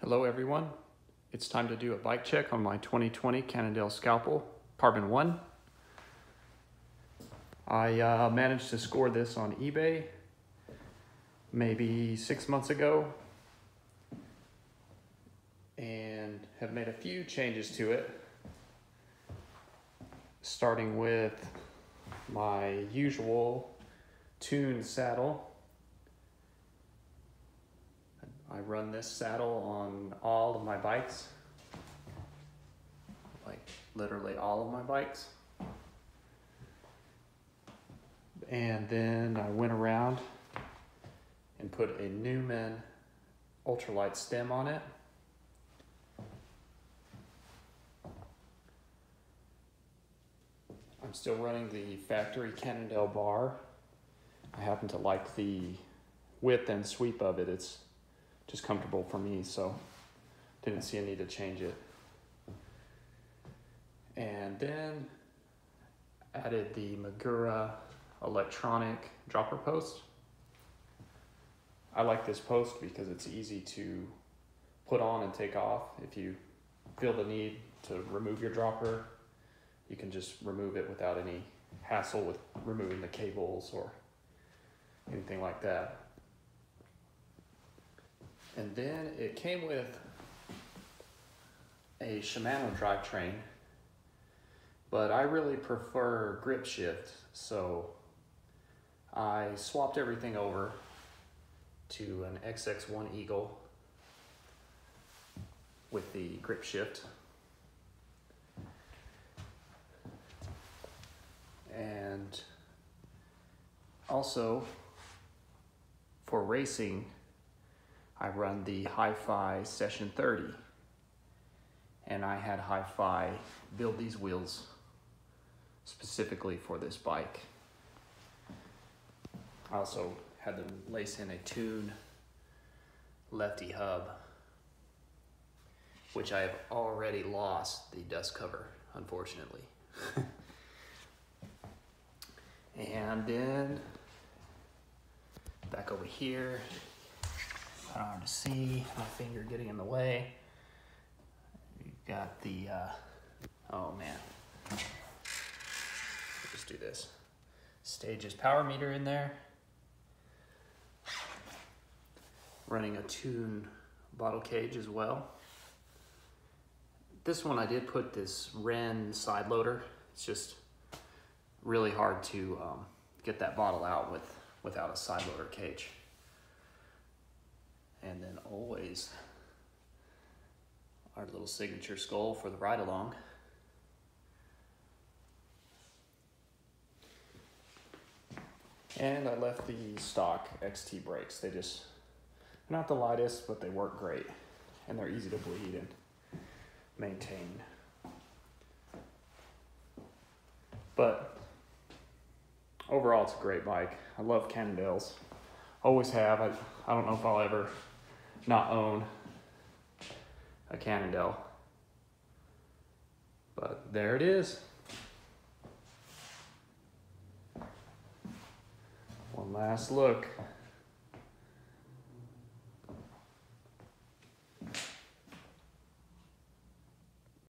Hello everyone, it's time to do a bike check on my 2020 Cannondale Scaplel Carbon 1. I managed to score this on eBay maybe 6 months ago and have made a few changes to it, starting with my usual tuned saddle. I run this saddle on all of my bikes, like literally all of my bikes. And then I went around and put a Newman ultralight stem on it. I'm still running the factory Cannondale bar. I happen to like the width and sweep of it. It's just comfortable for me, so didn't see a need to change it. And then added the Magura electronic dropper post. I like this post because it's easy to put on and take off. If you feel the need to remove your dropper, you can just remove it without any hassle with removing the cables or anything like that. And then it came with a Shimano drivetrain, but I really prefer grip shift, so I swapped everything over to an XX1 Eagle with the grip shift. And also for racing, I run the Hi-Fi Session 30, and I had Hi-Fi build these wheels specifically for this bike. I also had them lace in a Tune lefty hub, which I have already lost the dust cover, unfortunately. And then back over here, kind of hard to see, my finger getting in the way. You've got the, oh man, let's just do this. Stages power meter in there. Running a Tune bottle cage as well. This one I did put this Wren side loader. It's just really hard to get that bottle out without a side loader cage. And then always our little signature skull for the ride along. And I left the stock XT brakes. They're not the lightest, but they work great. And they're easy to bleed and maintain. But overall, it's a great bike. I love Cannondales. Always have. I don't know if I'll ever not own a Cannondale. But there it is. One last look.